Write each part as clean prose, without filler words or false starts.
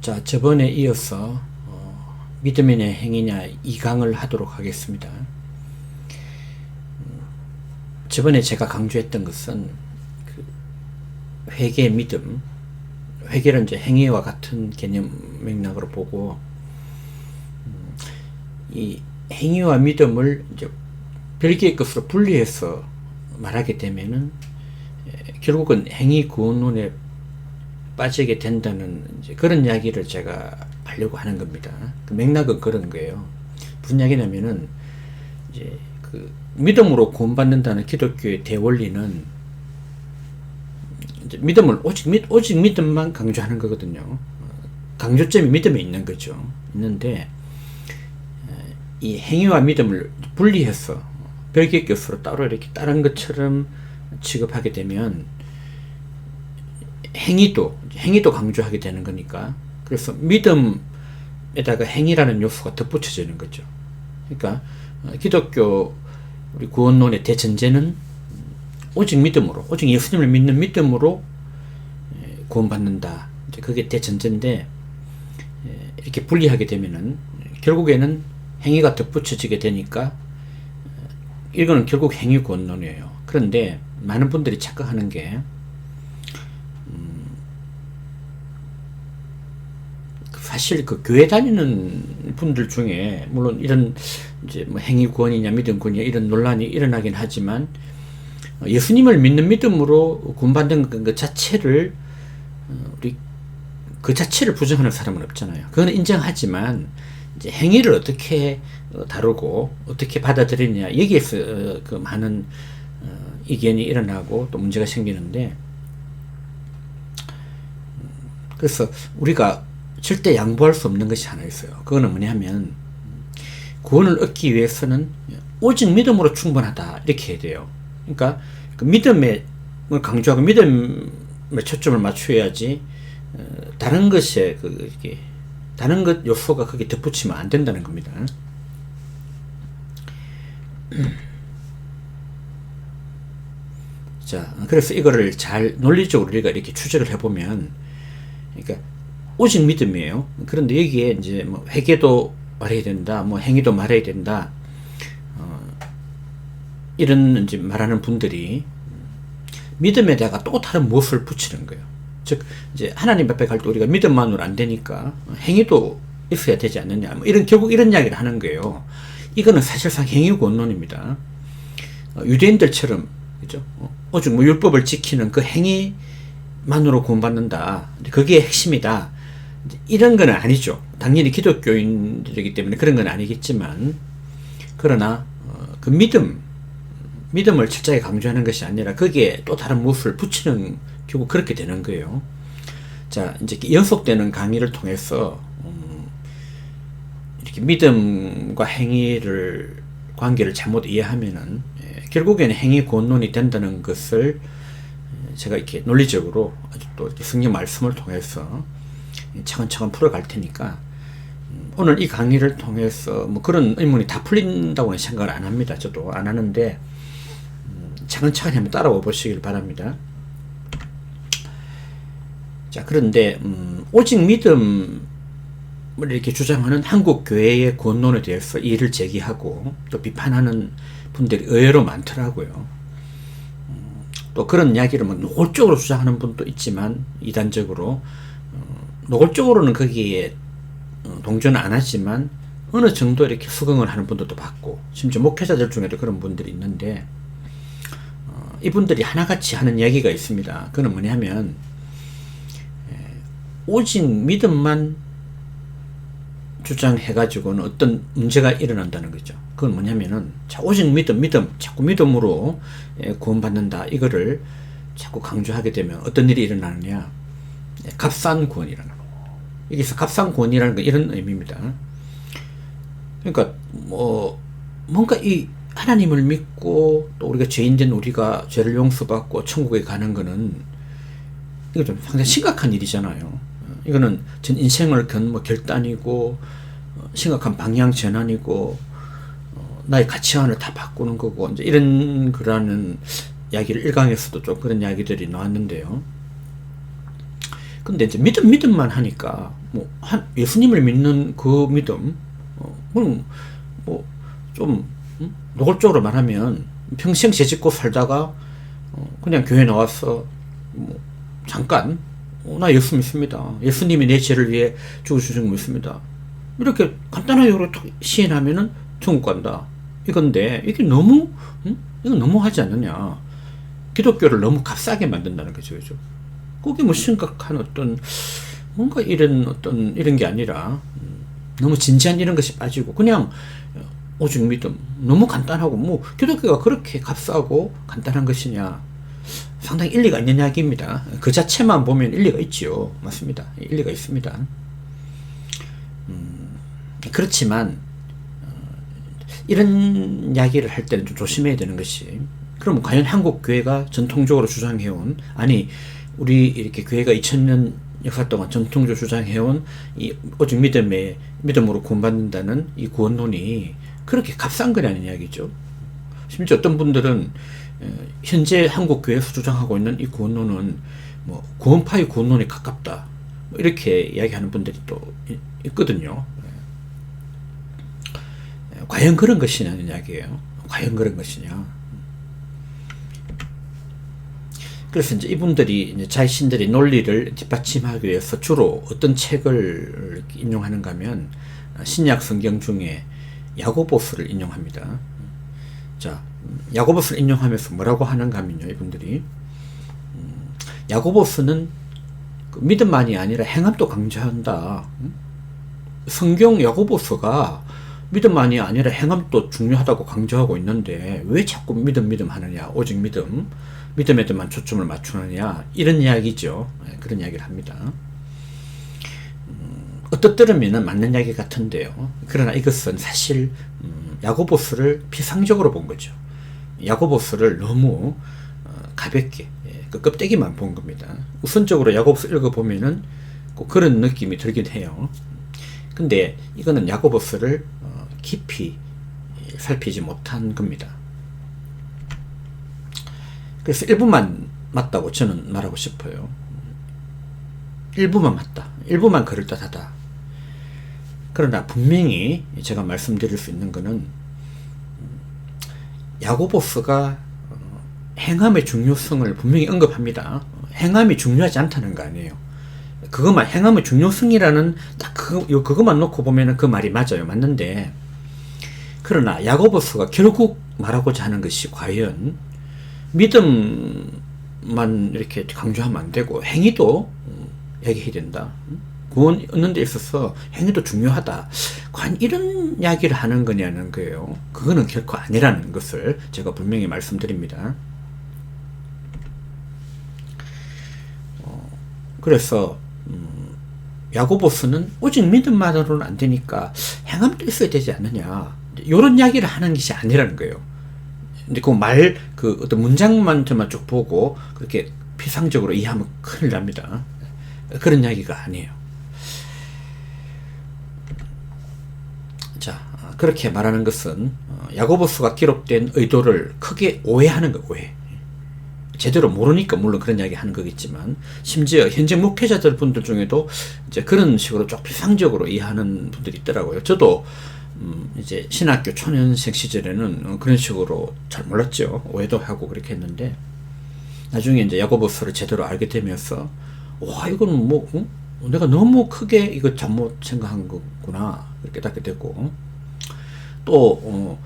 자, 저번에 이어서 믿음이냐 행위냐 2강을 하도록 하겠습니다. 저번에 제가 강조했던 것은 회개 믿음, 회개를 이제 행위와 같은 개념 맥락으로 보고 이 행위와 믿음을 이제 별개의 것으로 분리해서 말하게 되면은 결국은 행위 구원론에 빠지게 된다는 이제 그런 이야기를 제가 하려고 하는 겁니다. 그 맥락은 그런 거예요. 무슨 이야기냐면은 이제 그 믿음으로 구원받는다는 기독교의 대원리는 이제 믿음을 오직 믿음만 강조하는 거거든요. 강조점이 믿음에 있는 거죠. 있는데 이 행위와 믿음을 분리해서 별개의 것으로 따로 이렇게 다른 것처럼 취급하게 되면 행위도 강조하게 되는 거니까, 그래서 믿음에다가 행위라는 요소가 덧붙여지는 거죠. 그러니까 기독교 우리 구원론의 대전제는 오직 믿음으로, 오직 예수님을 믿는 믿음으로 구원받는다. 이제 그게 대전제인데, 이렇게 분리하게 되면은 결국에는 행위가 덧붙여지게 되니까 이거는 결국 행위 구원론이에요. 그런데 많은 분들이 착각하는 게 사실 그 교회 다니는 분들 중에 물론 이런 이제 뭐 행위 구원이냐 믿음 구원이냐 이런 논란이 일어나긴 하지만 예수님을 믿는 믿음으로 구원받는 그 자체를 우리 그 자체를 부정하는 사람은 없잖아요. 그건 인정하지만 이제 행위를 어떻게 다루고 어떻게 받아들이느냐 여기에서 그 많은 이견이 일어나고 또 문제가 생기는데, 그래서 우리가 절대 양보할 수 없는 것이 하나 있어요. 그거는 뭐냐면 구원을 얻기 위해서는 오직 믿음으로 충분하다 이렇게 해야 돼요. 그러니까 그 믿음을 강조하고 믿음에 초점을 맞춰야지 다른 것에 다른 것 요소가 거기 덧붙이면 안 된다는 겁니다. 자, 그래서 이거를 잘 논리적으로 우리가 이렇게 추적을 해보면, 그러니까 오직 믿음이에요. 그런데 여기에 이제 뭐 회개도 말해야 된다, 뭐 행위도 말해야 된다, 이런 이제 말하는 분들이 믿음에다가 또 다른 무엇을 붙이는 거예요. 즉, 이제 하나님 앞에 갈 때 우리가 믿음만으로 안 되니까 행위도 있어야 되지 않느냐, 뭐 결국 이런 이야기를 하는 거예요. 이거는 사실상 행위 구원론입니다. 유대인들처럼, 그죠? 오직 뭐 율법을 지키는 그 행위만으로 구원받는다, 그게 핵심이다, 이런 건 아니죠. 당연히 기독교인들이기 때문에 그런 건 아니겠지만, 그러나 그 믿음을 철저하게 강조하는 것이 아니라 거기에 또 다른 무엇을 붙이는, 결국 그렇게 되는 거예요. 자, 이제 연속되는 강의를 통해서 이렇게 믿음과 행위를 관계를 잘못 이해하면은 결국에는 행위 구원론이 된다는 것을 제가 이렇게 논리적으로 아주 또 성경 말씀을 통해서 차근차근 풀어갈 테니까 오늘 이 강의를 통해서 뭐 그런 의문이 다 풀린다고는 생각을 안 합니다. 저도 안 하는데 차근차근 한번 따라와 보시길 바랍니다. 자, 그런데 오직 믿음을 이렇게 주장하는 한국 교회의 구원론에 대해서 이의를 제기하고 또 비판하는 분들이 의외로 많더라고요. 또 그런 이야기를 뭐 노골적으로 주장하는 분도 있지만 이단적으로 노골적으로는 거기에 동조는 안 하지만 어느 정도 이렇게 수긍을 하는 분들도 봤고, 심지어 목회자들 중에도 그런 분들이 있는데, 이분들이 하나같이 하는 이야기가 있습니다. 그건 뭐냐면 오직 믿음만 주장해가지고는 어떤 문제가 일어난다는 거죠. 그건 뭐냐면은, 자, 오직 믿음, 자꾸 믿음으로 구원받는다, 이거를 자꾸 강조하게 되면 어떤 일이 일어나느냐, 값싼 구원이라는 거. 여기서 값싼 구원이라는 건 이런 의미입니다. 그러니까 뭔가 이 하나님을 믿고 또 우리가 죄인된 우리가 죄를 용서받고 천국에 가는 거는 이거 좀 상당히 심각한 일이잖아요. 이거는 전 인생을 결단이고 심각한 방향 전환이고 나의 가치관을 다 바꾸는 거고, 이제 이런 거라는 이야기를 일강에서도 좀 그런 이야기들이 나왔는데요. 근데 이제 믿음만 하니까, 뭐, 예수님을 믿는 그 믿음, 그럼, 뭐, 좀, 노골적으로 말하면, 평생 죄 짓고 살다가, 그냥 교회 나와서, 뭐, 잠깐, 나 예수 믿습니다. 예수님이 내 죄를 위해 죽으신 거 믿습니다. 이렇게 간단하게 시인하면은 천국 간다. 이건데, 이게 너무, 이거 너무하지 않느냐. 기독교를 너무 값싸게 만든다는 거죠, 그죠? 그게 뭐 심각한 뭔가 이런 게 아니라, 너무 진지한 이런 것이 빠지고, 그냥, 오직 믿음. 너무 간단하고, 뭐, 기독교가 그렇게 값싸고 간단한 것이냐. 상당히 일리가 있는 이야기입니다. 그 자체만 보면 일리가 있지요. 맞습니다. 일리가 있습니다. 그렇지만, 이런 이야기를 할 때는 좀 조심해야 되는 것이, 그럼 과연 한국 교회가 전통적으로 주장해온, 아니, 우리 이렇게 교회가 2000년 역사 동안 전통적으로 주장해온 이 오직 믿음으로 구원받는다는 이 구원론이 그렇게 값싼 거냐는 이야기죠. 심지어 어떤 분들은 현재 한국 교회에서 주장하고 있는 이 구원론은 뭐 구원파의 구원론에 가깝다, 뭐 이렇게 이야기하는 분들이 또 있거든요. 과연 그런 것이냐는 이야기예요. 과연 그런 것이냐. 그래서 이제 이분들이 이제 자신들의 논리를 뒷받침하기 위해서 주로 어떤 책을 인용하는가 하면 신약 성경 중에 야고보서를 인용합니다. 자, 야고보서를 인용하면서 뭐라고 하는가 하면요, 이분들이 야고보서는 그 믿음만이 아니라 행함도 강조한다. 성경 야고보서가 믿음만이 아니라 행함도 중요하다고 강조하고 있는데 왜 자꾸 믿음 하느냐, 오직 믿음에도만 초점을 맞추느냐, 이런 이야기죠. 그런 이야기를 합니다. 어떻더라면 맞는 이야기 같은데요. 그러나 이것은 사실 야고보서를 피상적으로 본 거죠. 야고보서를 너무 가볍게, 그 껍데기만 본 겁니다. 우선적으로 야고보서 읽어보면은 꼭 그런 느낌이 들긴 해요. 근데 이거는 야고보서를 깊이 살피지 못한 겁니다. 그래서 일부만 맞다고 저는 말하고 싶어요. 일부만 맞다. 일부만 그럴듯하다. 그러나 분명히 제가 말씀드릴 수 있는 것은 야고보서가 행함의 중요성을 분명히 언급합니다. 행함이 중요하지 않다는 거 아니에요. 그것만, 행함의 중요성이라는 딱 그것만 놓고 보면은 그 말이 맞아요. 맞는데, 그러나 야고보서가 결국 말하고자 하는 것이 과연 믿음만 이렇게 강조하면 안 되고 행위도 얘기해야 된다. 구원 얻는 데 있어서 행위도 중요하다. 과연 이런 이야기를 하는 거냐는 거예요. 그거는 결코 아니라는 것을 제가 분명히 말씀드립니다. 그래서 야고보서는 오직 믿음만으로는 안 되니까 행함도 있어야 되지 않느냐, 이런 이야기를 하는 것이 아니라는 거예요. 근데 그 어떤 문장만 저만 쭉 보고 그렇게 피상적으로 이해하면 큰일 납니다. 그런 이야기가 아니에요. 자, 그렇게 말하는 것은 야고보서가 기록된 의도를 크게 오해하는 거, 오해. 제대로 모르니까 물론 그런 이야기 하는 거겠지만, 심지어 현재 목회자들 분들 중에도 이제 그런 식으로 좀 피상적으로 이해하는 분들이 있더라고요. 저도 이제 신학교 초년생 시절에는 그런 식으로 잘 몰랐죠. 오해도 하고 그렇게 했는데, 나중에 이제 야고보서를 제대로 알게 되면서, 와, 이거는 뭐, 내가 너무 크게 이거 잘못 생각한 거구나, 이렇게 깨닫게 되고, 또,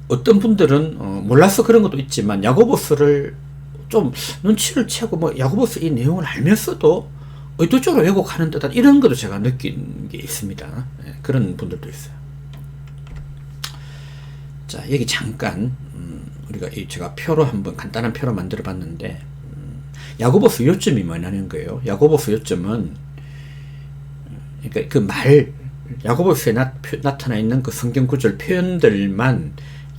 어떤 분들은, 몰라서 그런 것도 있지만, 야고보서를 좀 눈치를 채고, 뭐, 야고보서 이 내용을 알면서도 의도적으로 왜곡하는 듯한 이런 것도 제가 느낀 게 있습니다. 그런 분들도 있어요. 자, 여기 잠깐 우리가 제가 표로 한번 간단한 표로 만들어 봤는데, 야고보서 요점이 뭐냐는 거예요. 야고보서 요점은, 그러니까 야고보서에 나타나 있는 그 성경 구절 표현들만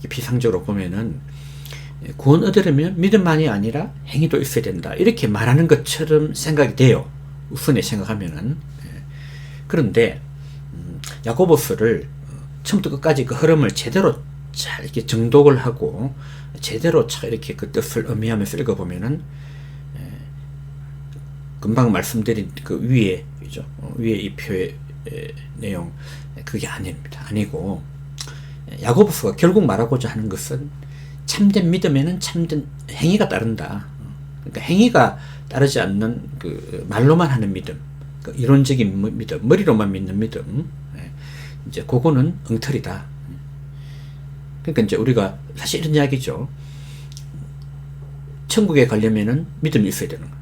비상적으로 보면은 구원 얻으려면 믿음만이 아니라 행위도 있어야 된다, 이렇게 말하는 것처럼 생각이 돼요. 우선에 생각하면은. 그런데 야고보서를 처음부터 끝까지 그 흐름을 제대로 잘 이렇게 정독을 하고 제대로 잘 이렇게 그 뜻을 의미하면서 읽어보면은 금방 말씀드린 그 위에, 그죠? 위에 이 표의 내용, 그게 아닙니다. 아니고, 야고보서가 결국 말하고자 하는 것은 참된 믿음에는 참된 행위가 따른다. 그러니까 행위가 따르지 않는 그 말로만 하는 믿음, 그 이론적인 믿음, 머리로만 믿는 믿음, 이제 그거는 엉터리다. 그러니까 이제 우리가 사실 이런 이야기죠. 천국에 가려면은 믿음이 있어야 되는 거예요.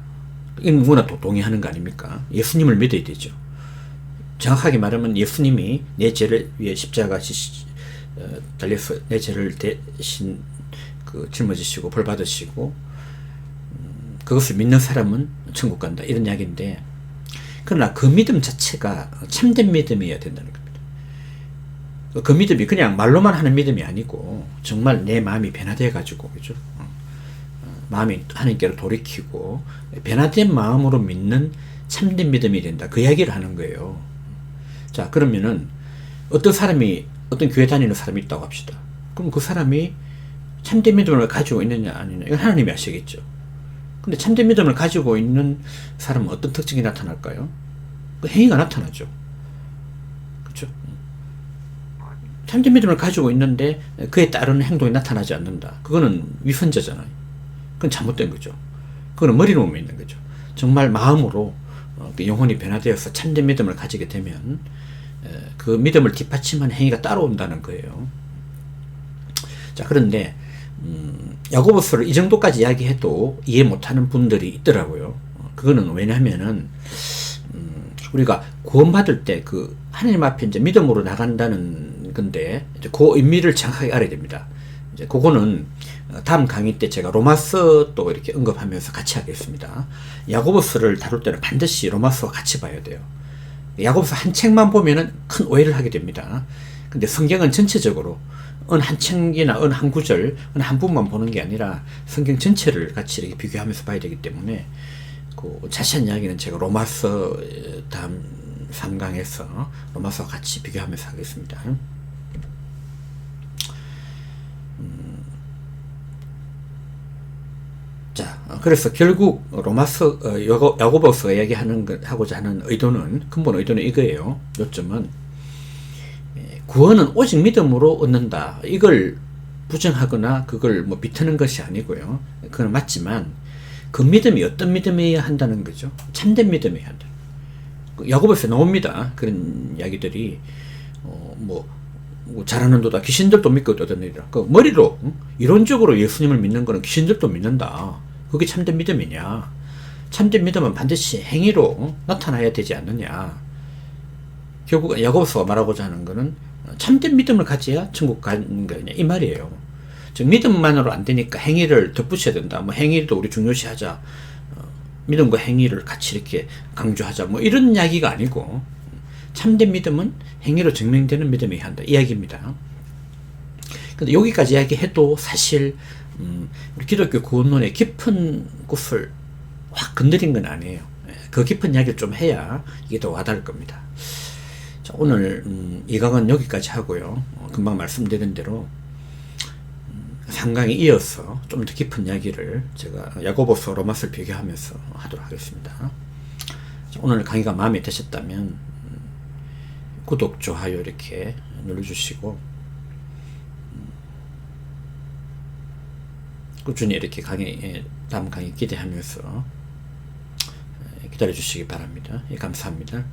이건 누구나 또 동의하는 거 아닙니까? 예수님을 믿어야 되죠. 정확하게 말하면 예수님이 내 죄를 위해 십자가 달려서 내 죄를 대신 짊어지시고 벌 받으시고 그것을 믿는 사람은 천국 간다, 이런 이야기인데, 그러나 그 믿음 자체가 참된 믿음이어야 된다는 겁니다. 그 믿음이 그냥 말로만 하는 믿음이 아니고 정말 내 마음이 변화되어 가지고, 그죠? 마음이 하나님께로 돌이키고 변화된 마음으로 믿는 참된 믿음이 된다, 그 이야기를 하는 거예요. 자, 그러면은 어떤 교회 다니는 사람이 있다고 합시다. 그럼 그 사람이 참된 믿음을 가지고 있느냐 아니냐, 이건 하나님이 아시겠죠. 근데 참된 믿음을 가지고 있는 사람은 어떤 특징이 나타날까요? 그 행위가 나타나죠. 그렇죠? 참된 믿음을 가지고 있는데 그에 따르는 행동이 나타나지 않는다. 그거는 위선자잖아요. 그건 잘못된 거죠. 그거는 머리로 믿는 거죠. 정말 마음으로 영혼이 변화되어서 참된 믿음을 가지게 되면 그 믿음을 뒷받침하는 행위가 따라온다는 거예요. 자, 그런데 야고보서를 이 정도까지 이야기해도 이해 못하는 분들이 있더라고요. 그거는 왜냐하면은 우리가 구원받을 때 그 하나님 앞에 이제 믿음으로 나간다는 건데, 이제 그 의미를 정확하게 알아야 됩니다. 이제 그거는 다음 강의 때 제가 로마서 또 이렇게 언급하면서 같이 하겠습니다. 야고보서를 다룰 때는 반드시 로마서와 같이 봐야 돼요. 야고보서 한 책만 보면은 큰 오해를 하게 됩니다. 근데 성경은 전체적으로 어느 한 책이나 어느 한 구절, 어느 한 부분만 보는 게 아니라 성경 전체를 같이 이렇게 비교하면서 봐야 되기 때문에 그 자세한 이야기는 제가 로마서 다음 3강에서 로마서와 같이 비교하면서 하겠습니다. 자, 그래서 결국 로마서, 야고보서 하고자 하는 근본 의도는 이거예요. 요점은 구원은 오직 믿음으로 얻는다, 이걸 부정하거나 그걸 비트는 것이 아니고요. 그건 맞지만 그 믿음이 어떤 믿음이어야 한다는 거죠. 참된 믿음이어야 한다. 야고보서에 나옵니다. 그런 이야기들이 잘하는도다 귀신들도 믿고 떠드니라. 그 머리로 이론적으로 예수님을 믿는 거는 귀신들도 믿는다. 그게 참된 믿음이냐? 참된 믿음은 반드시 행위로 나타나야 되지 않느냐? 결국 야고보서가 말하고자 하는 거는 참된 믿음을 가져야 천국 가는 거냐, 이 말이에요. 즉 믿음만으로 안 되니까 행위를 덧붙여야 된다. 행위도 우리 중요시하자. 믿음과 행위를 같이 이렇게 강조하자. 이런 이야기가 아니고 참된 믿음은 행위로 증명되는 믿음이어야 한다, 이 이야기입니다. 근데 여기까지 이야기해도 사실 우리 기독교 구원론의 깊은 곳을 확 건드린 건 아니에요. 그 깊은 이야기를 좀 해야 이게 더 와닿을 겁니다. 자, 오늘 이 강은 여기까지 하고요. 금방 말씀드린 대로 상강에 이어서 좀 더 깊은 이야기를 제가 야고보서 로마서를 비교하면서 하도록 하겠습니다. 자, 오늘 강의가 마음에 드셨다면 구독, 좋아요 이렇게 눌러주시고 꾸준히 이렇게 다음 강의 기대하면서 기다려주시기 바랍니다. 감사합니다.